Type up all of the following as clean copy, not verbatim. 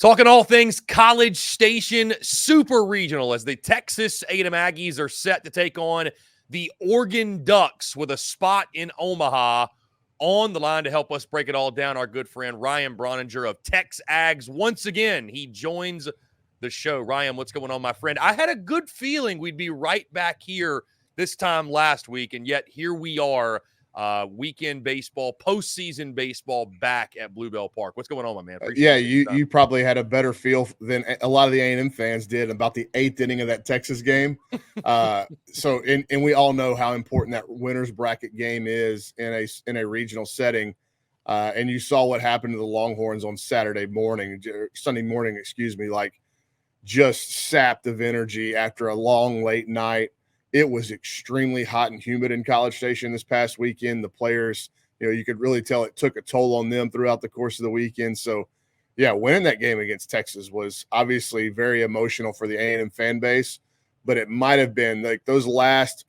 Talking all things College Station Super Regional as the Texas A&M Aggies are set to take on the Oregon Ducks with a spot in Omaha. On the line to help us break it all down, our good friend Ryan Brauninger of TexAgs. Once again, he joins the show. Ryan, what's going on, my friend? I had a good feeling we'd be right back here this time last week, and yet here we are. Weekend baseball, postseason baseball back at Bluebell Park. What's going on, my man? You probably had a better feel than a lot of the A&M fans did about the 8th inning of that Texas game. And we all know how important that winner's bracket game is in a regional setting. And you saw what happened to the Longhorns on Sunday morning, like just sapped of energy after a long, late night. It was extremely hot and humid in College Station this past weekend. The players, you could really tell it took a toll on them throughout the course of the weekend. So, yeah, winning that game against Texas was obviously very emotional for the A&M fan base, but it might have been like those last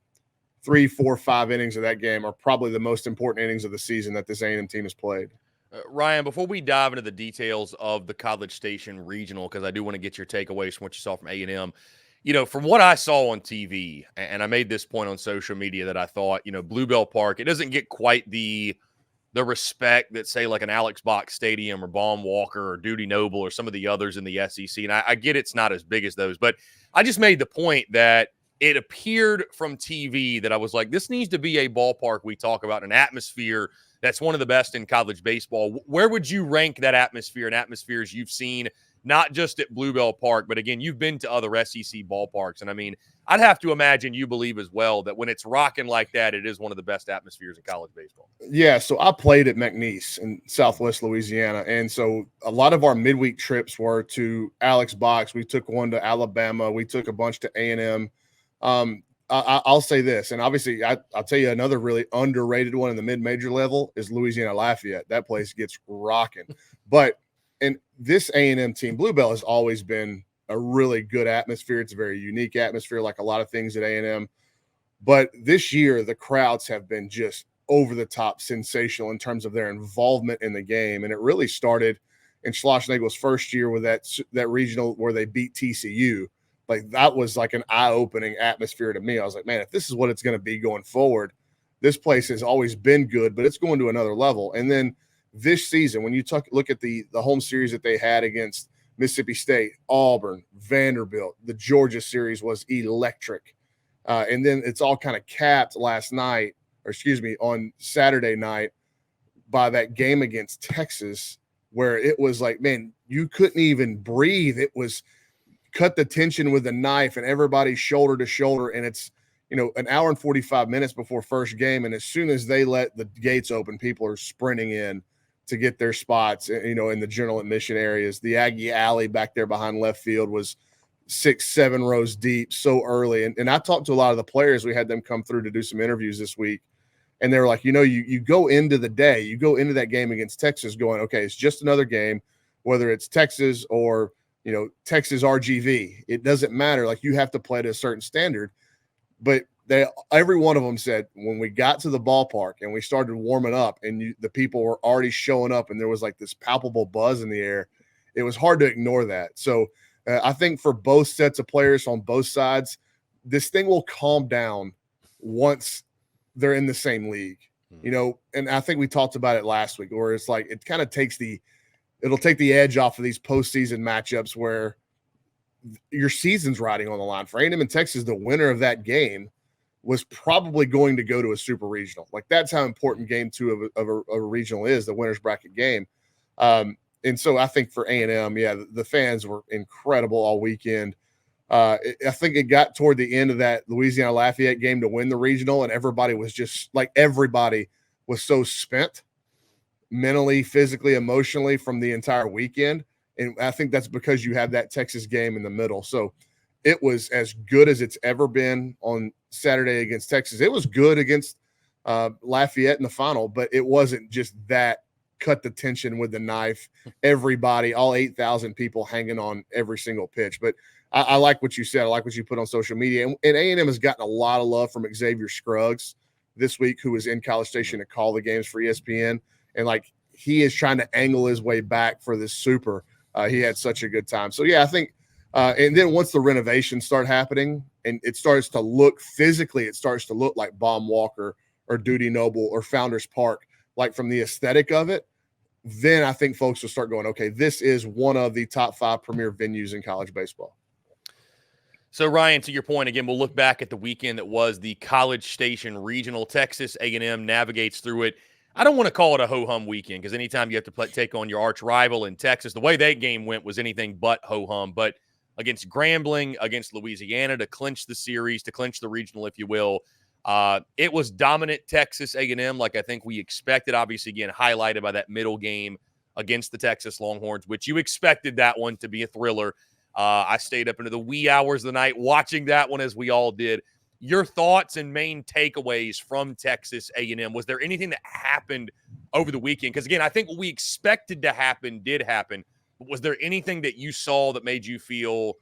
3, 4, 5 innings of that game are probably the most important innings of the season that this A&M team has played. Ryan, before we dive into the details of the College Station Regional, because I do want to get your takeaways from what you saw from A&M, from what I saw on TV, and I made this point on social media that I thought, Bluebell Park, it doesn't get quite the respect that, say, like an Alex Box Stadium or Baum Walker or Dudy Noble or some of the others in the SEC. And I get it's not as big as those, but I just made the point that it appeared from TV that I was like, this needs to be a ballpark we talk about, an atmosphere that's one of the best in college baseball. Where would you rank that atmosphere and atmospheres you've seen, not just at Bluebell Park, but again, you've been to other SEC ballparks. And I mean, I'd have to imagine you believe as well that when it's rocking like that, it is one of the best atmospheres in college baseball. Yeah, so I played at McNeese in Southwest Louisiana. And so a lot of our midweek trips were to Alex Box. We took one to Alabama. We took a bunch to A&M. I'll say this, and obviously I'll tell you another really underrated one in the mid-major level is Louisiana Lafayette. That place gets rocking. And this A&M team, Bluebell, has always been a really good atmosphere. It's a very unique atmosphere, like a lot of things at A&M. But this year, the crowds have been just over-the-top sensational in terms of their involvement in the game. And it really started in Schlossnagel's first year with that regional where they beat TCU. Like, that was like an eye-opening atmosphere to me. I was like, man, if this is what it's going to be going forward, this place has always been good, but it's going to another level. And then this season, when you look at the home series that they had against Mississippi State, Auburn, Vanderbilt, the Georgia series was electric. And then it's all kind of capped on Saturday night by that game against Texas, where it was like, man, you couldn't even breathe. It was cut the tension with a knife and everybody's shoulder to shoulder. And it's, an hour and 45 minutes before first game. And as soon as they let the gates open, people are sprinting in to get their spots, in the general admission areas. The Aggie alley back there behind left field was 6, 7 rows deep so early. And I talked to a lot of the players. We had them come through to do some interviews this week. And they were like, you go into the day, you go into that game against Texas going, okay, it's just another game, whether it's Texas or, Texas RGV. It doesn't matter. Like, you have to play to a certain standard. But every one of them said when we got to the ballpark and we started warming up and the people were already showing up and there was like this palpable buzz in the air, it was hard to ignore that. So I think for both sets of players on both sides, this thing will calm down once they're in the same league, and I think we talked about it last week where it's like, it kind of it'll take the edge off of these postseason matchups where your season's riding on the line. For A&M and Texas, the winner of that game was probably going to go to a super regional. Like, that's how important game 2 of a regional is, the winner's bracket game. And so I think for A&M, the fans were incredible all weekend. I think it got toward the end of that Louisiana Lafayette game to win the regional, and everybody was so spent mentally, physically, emotionally from the entire weekend. And I think that's because you have that Texas game in the middle. So it was as good as it's ever been on Saturday against Texas. It was good against Lafayette in the final, but it wasn't just that cut the tension with the knife. Everybody, all 8,000 people hanging on every single pitch. But I like what you said. I like what you put on social media. And A&M has gotten a lot of love from Xavier Scruggs this week, who was in College Station to call the games for ESPN. And, like, he is trying to angle his way back for this super. He had such a good time. So yeah, I think. And then once the renovations start happening and it starts to look physically, it starts to look like Baum Walker or Duty Noble or Founders Park, like from the aesthetic of it, then I think folks will start going, okay, this is one of the top 5 premier venues in college baseball. So, Ryan, to your point, again, we'll look back at the weekend that was the College Station Regional. Texas A&M navigates through it. I don't want to call it a ho-hum weekend because anytime you have to take on your arch rival in Texas, the way that game went was anything but ho-hum. But against Grambling, against Louisiana to clinch the series, to clinch the regional, if you will, it was dominant Texas A&M like I think we expected. Obviously, again, highlighted by that middle game against the Texas Longhorns, which you expected that one to be a thriller. I stayed up into the wee hours of the night watching that one, as we all did. Your thoughts and main takeaways from Texas A&M. Was there anything that happened over the weekend? Because, again, I think what we expected to happen did happen. But was there anything that you saw that made you feel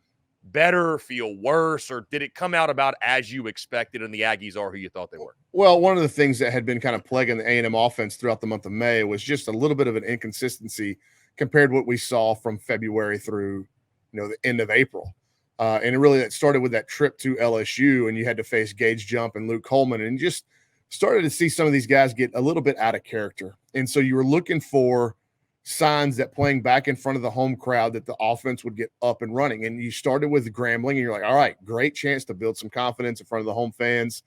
better, feel worse, or did it come out about as you expected and the Aggies are who you thought they were? Well, one of the things that had been kind of plaguing the A&M offense throughout the month of May was just a little bit of an inconsistency compared to what we saw from February through the end of April. And it started with that trip to LSU, and you had to face Gage Jump and Luke Coleman, and just started to see some of these guys get a little bit out of character. And so you were looking for signs that playing back in front of the home crowd that the offense would get up and running. And you started with Grambling, and you're like, all right, great chance to build some confidence in front of the home fans.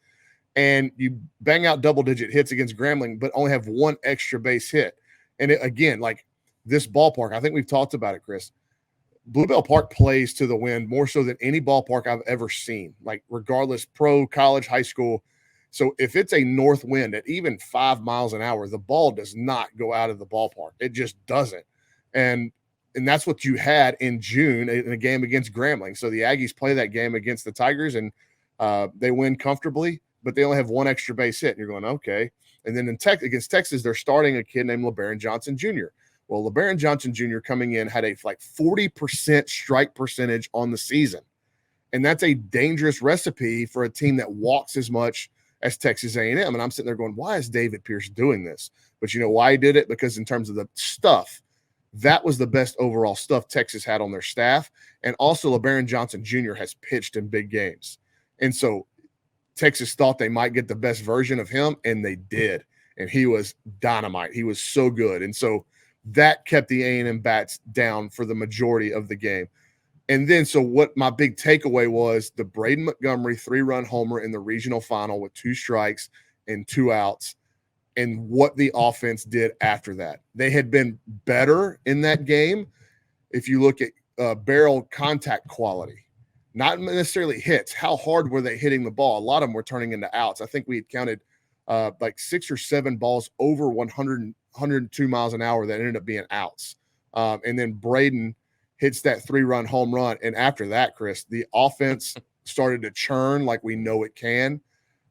And you bang out double-digit hits against Grambling, but only have one extra base hit. And again, like this ballpark, I think we've talked about it, Chris. Bluebell Park plays to the wind more so than any ballpark I've ever seen, like regardless, pro, college, high school. So if it's a north wind at even 5 miles an hour, the ball does not go out of the ballpark. It just doesn't. And that's what you had in June in a game against Grambling. So the Aggies play that game against the Tigers, and they win comfortably, but they only have one extra base hit. And you're going, okay. And then against Texas, they're starting a kid named LeBaron Johnson Jr. Well, LeBaron Johnson Jr. coming in had a 40% strike percentage on the season. And that's a dangerous recipe for a team that walks as much as Texas A&M. And I'm sitting there going, why is David Pierce doing this? But you know why he did it? Because in terms of the stuff, that was the best overall stuff Texas had on their staff. And also LeBaron Johnson Jr. has pitched in big games. And so Texas thought they might get the best version of him, and they did. And he was dynamite. He was so good. And so that kept the A&M bats down for the majority of the game. And then, so what my big takeaway was, the Braden Montgomery 3-run homer in the regional final with 2 strikes and 2 outs, and what the offense did after that. They had been better in that game. If you look at barrel contact quality, not necessarily hits, how hard were they hitting the ball? A lot of them were turning into outs. I think we had counted like 6 or 7 balls over 102 miles an hour that ended up being outs. And then Braden hits that 3-run home run. And after that, Chris, the offense started to churn like we know it can.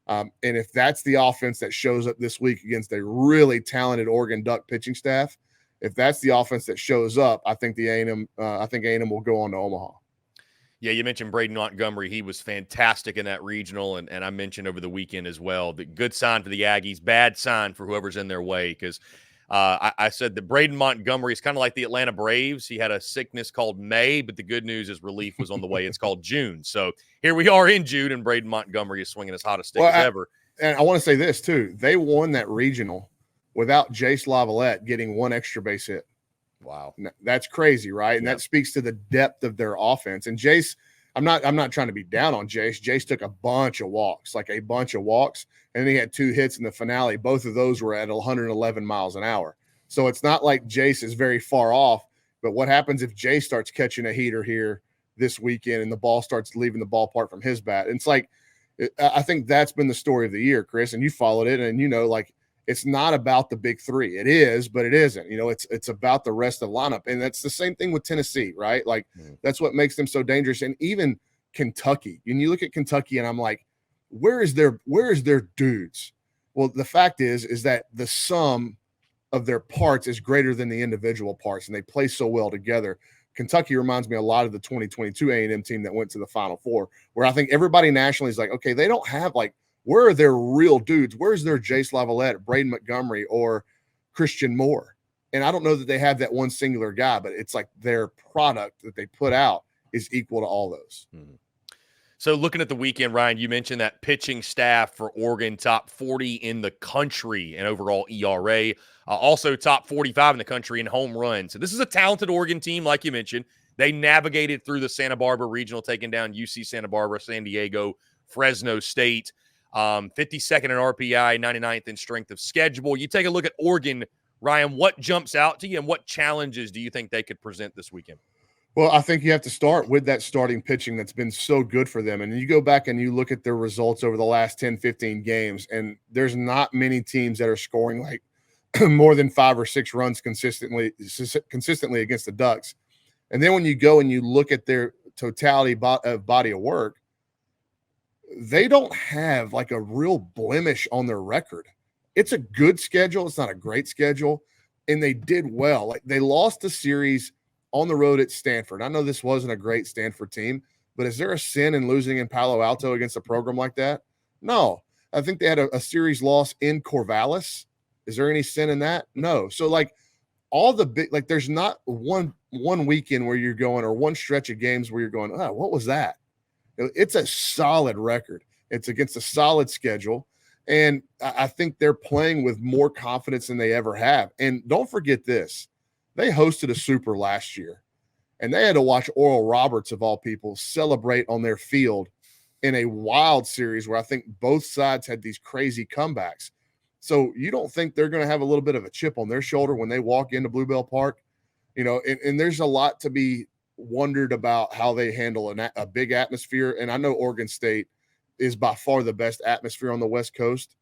And if that's the offense that shows up this week against a really talented Oregon Duck pitching staff, if that's the offense that shows up, I think A&M will go on to Omaha. Yeah, you mentioned Braden Montgomery. He was fantastic in that regional, and I mentioned over the weekend as well. The good sign for the Aggies, bad sign for whoever's in their way, because I said that Braden Montgomery is kind of like the Atlanta Braves. He had a sickness called May, but the good news is relief was on the way. It's called June. So here we are in June, and Braden Montgomery is swinging as hot a stick as ever. And I want to say this, too. They won that regional without Jace Lavalette getting 1 extra base hit. Wow. That's crazy, right? And that speaks to the depth of their offense. And Jace, I'm not trying to be down on Jace. Jace took a bunch of walks, and then he had 2 hits in the finale. Both of those were at 111 miles an hour. So it's not like Jace is very far off, but what happens if Jace starts catching a heater here this weekend and the ball starts leaving the ballpark from his bat? It's like, I think that's been the story of the year, Chris, and you followed it, and it's not about the big 3. It is, but it isn't. It's about the rest of the lineup. And that's the same thing with Tennessee, right? That's what makes them so dangerous. And even Kentucky. And you look at Kentucky, and I'm like, where is their dudes? Well, the fact is that the sum of their parts is greater than the individual parts, and they play so well together. Kentucky reminds me a lot of the 2022 A&M team that went to the Final Four, where I think everybody nationally is like, okay, they don't have where are their real dudes? Where's their Jace Lavalette, Braden Montgomery, or Christian Moore? And I don't know that they have that one singular guy, but it's like their product that they put out is equal to all those. Mm-hmm. So looking at the weekend, Ryan, you mentioned that pitching staff for Oregon, top 40 in the country in overall ERA, also top 45 in the country in home runs. So this is a talented Oregon team, like you mentioned. They navigated through the Santa Barbara Regional, taking down UC Santa Barbara, San Diego, Fresno State, 52nd in RPI, 99th in strength of schedule. You take a look at Oregon, Ryan, what jumps out to you and what challenges do you think they could present this weekend? Well, I think you have to start with that starting pitching that's been so good for them. And you go back and you look at their results over the last 10, 15 games, and there's not many teams that are scoring like more than 5 or 6 runs consistently against the Ducks. And then when you go and you look at their totality of body of work, they don't have like a real blemish on their record. It's a good schedule. It's not a great schedule. And they did well. Like they lost the series on the road at Stanford. I know this wasn't a great Stanford team, but is there a sin in losing in Palo Alto against a program like that? No. I think they had a series loss in Corvallis. Is there any sin in that? No. So like all the big, like there's not one weekend where you're going, or one stretch of games where you're going, oh, what was that? It's a solid record. It's against a solid schedule. And I think they're playing with more confidence than they ever have. And don't forget this. They hosted a Super last year, and they had to watch Oral Roberts, of all people, celebrate on their field in a wild series where I think both sides had these crazy comebacks. So you don't think they're going to have a little bit of a chip on their shoulder when they walk into Bluebell Park? You know, and there's a lot to be wondered about how they handle a big atmosphere. And I know Oregon State is by far the best atmosphere on the West Coast.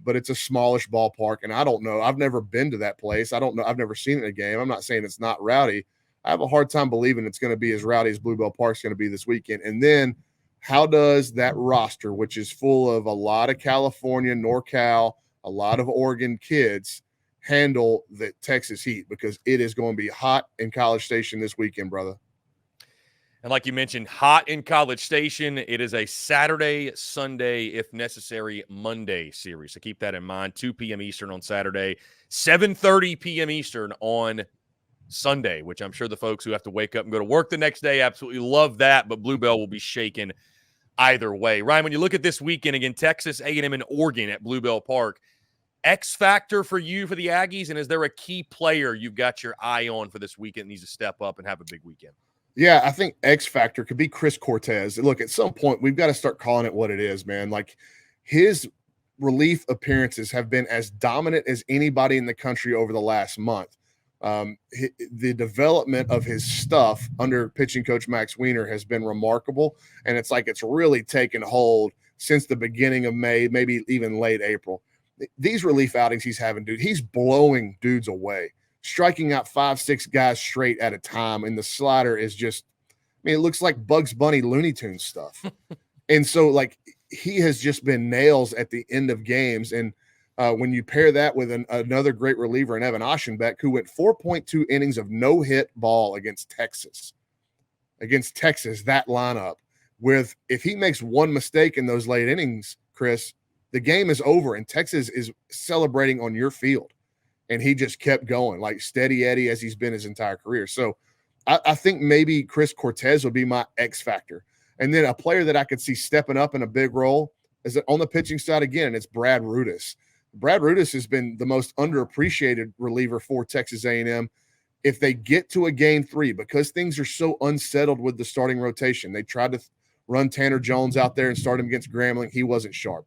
But it's a smallish ballpark, and I don't know. I've never been to that place. I don't know. I've never seen it in a game. I'm not saying it's not rowdy. I have a hard time believing it's going to be as rowdy as Bluebell Park's going to be this weekend. And then how does that roster, which is full of a lot of California, NorCal, a lot of Oregon kids, handle the Texas heat? Because it is going to be hot in College Station this weekend, brother. And like you mentioned, hot in College Station. It is a Saturday, Sunday, if necessary, Monday series. So keep that in mind. 2 p.m. Eastern on Saturday, 7:30 p.m. Eastern on Sunday, which I'm sure the folks who have to wake up and go to work the next day absolutely love that, but Bluebell will be shaken either way. Ryan, when you look at this weekend, again, Texas A&M and Oregon at Bluebell Park, X factor for you for the Aggies, and is there a key player you've got your eye on for this weekend that needs to step up and have a big weekend? Yeah, I think X factor could be Chris Cortez. Look, at some point, we've got to start calling it what it is, man. Like his relief appearances have been as dominant as anybody in the country over the last month. The development of his stuff under pitching coach Max Weiner has been remarkable, and it's like it's really taken hold since the beginning of May, maybe even late April. These relief outings he's having, dude, he's blowing dudes away, striking out 5-6 guys straight at a time, and the slider is just, I mean, it looks like Bugs Bunny Looney Tunes stuff. And so, like, he has just been nails at the end of games, and when you pair that with another great reliever in Evan Oschenbeck, who went 4.2 innings of no-hit ball against Texas, that lineup, with if he makes one mistake in those late innings, Chris, the game is over, and Texas is celebrating on your field. And he just kept going, like steady Eddie as he's been his entire career. So I think maybe Chris Cortez would be my X factor. And then a player that I could see stepping up in a big role is on the pitching side again, it's Brad Rudis. Brad Rudis has been the most underappreciated reliever for Texas A&M. If they get to a game 3, because things are so unsettled with the starting rotation, they tried to run Tanner Jones out there and start him against Grambling. He wasn't sharp.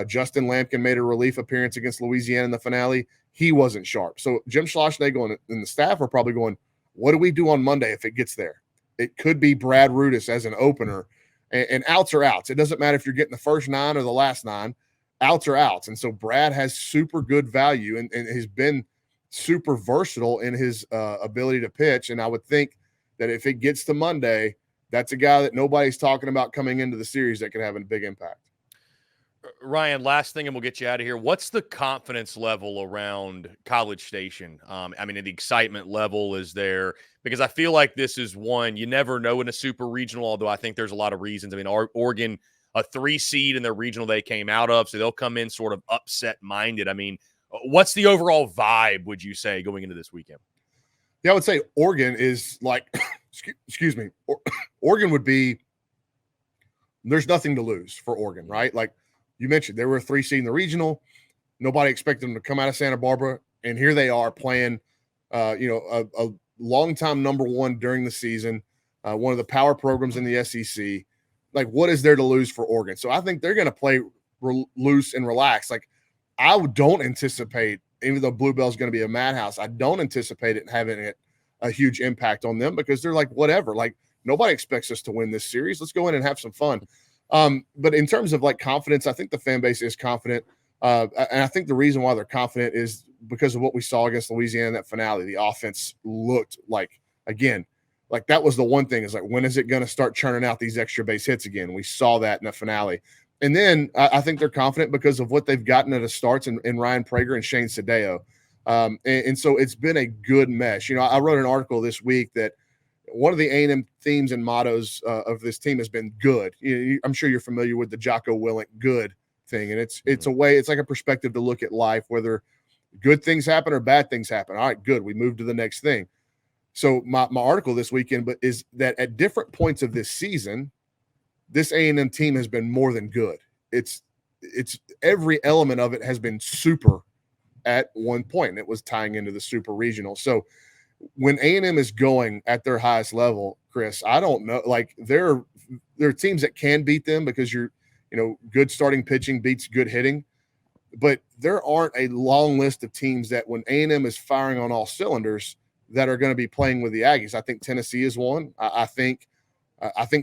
Justin Lampkin made a relief appearance against Louisiana in the finale. He wasn't sharp. So Jim Schlossnagle and the staff are probably going, what do we do on Monday if it gets there? It could be Brad Rudis as an opener, and outs are outs. It doesn't matter if you're getting the first 9 or the last 9. Outs are outs. And so Brad has super good value and has been super versatile in his ability to pitch. And I would think that if it gets to Monday, that's a guy that nobody's talking about coming into the series that could have a big impact. Ryan, last thing, and we'll get you out of here. What's the confidence level around College Station? I mean, the excitement level is there, because I feel like this is one you never know in a super regional, although I think there's a lot of reasons. I mean, Oregon, a 3 seed in their regional they came out of, so they'll come in sort of upset-minded. I mean, What's the overall vibe, would you say, going into this weekend? Yeah, I would say Oregon is like, excuse me, Oregon would be, there's nothing to lose for Oregon, right? Like you mentioned, they were a 3 seed in the regional. Nobody expected them to come out of Santa Barbara, and here they are playing, a longtime number 1 during the season, one of the power programs in the SEC. Like, what is there to lose for Oregon? So I think they're going to play loose and relax. Like, I don't anticipate, even though Bluebell's going to be a madhouse, I don't anticipate it having a huge impact on them because they're like, whatever. Like, nobody expects us to win this series. Let's go in and have some fun. But in terms of like confidence, I think the fan base is confident. And I think the reason why they're confident is because of what we saw against Louisiana in that finale. The offense looked like, again, like that was the one thing is like, when is it going to start churning out these extra base hits again? We saw that in the finale. And then I think they're confident because of what they've gotten at the starts in Ryan Prager and Shane Sadeo. And so it's been a good mesh. I wrote an article this week that one of the A&M themes and mottos of this team has been good. I'm sure you're familiar with the Jocko Willink good thing. And it's a way, it's like a perspective to look at life, whether good things happen or bad things happen. All right, good. We move to the next thing. So my article this weekend is that at different points of this season, this A&M team has been more than good. It's every element of it has been super at one point, and it was tying into the super regional. So when A&M is going at their highest level, Chris, I don't know, like there are teams that can beat them because good starting pitching beats good hitting, but there aren't a long list of teams that when A&M is firing on all cylinders that are going to be playing with the Aggies. I think Tennessee is one. I think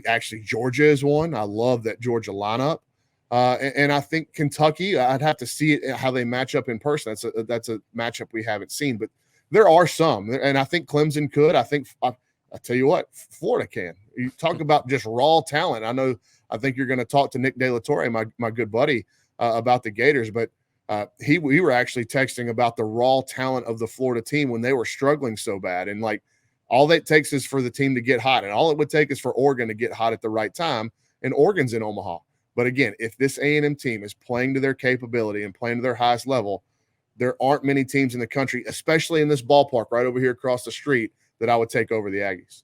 actually Georgia is one. I love that Georgia lineup. And I think Kentucky, I'd have to see how they match up in person. That's a matchup we haven't seen, but there are some. And I think Clemson could. I tell you what, Florida can. You talk about just raw talent. I think you're going to talk to Nick De La Torre, my good buddy, about the Gators, but we were actually texting about the raw talent of the Florida team when they were struggling so bad. And like, all that takes is for the team to get hot. And all it would take is for Oregon to get hot at the right time. And Oregon's in Omaha. But again, if this A&M team is playing to their capability and playing to their highest level, there aren't many teams in the country, especially in this ballpark right over here across the street, that I would take over the Aggies.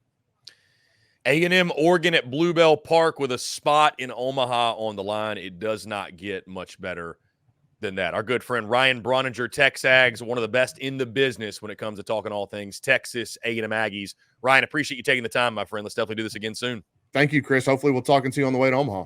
A&M Oregon at Bluebell Park with a spot in Omaha on the line. It does not get much better than that. Our good friend Ryan Brauninger, TexAgs, one of the best in the business when it comes to talking all things Texas A&M Aggies. Ryan, appreciate you taking the time, my friend. Let's definitely do this again soon. Thank you, Chris. Hopefully we'll talk to you on the way to Omaha.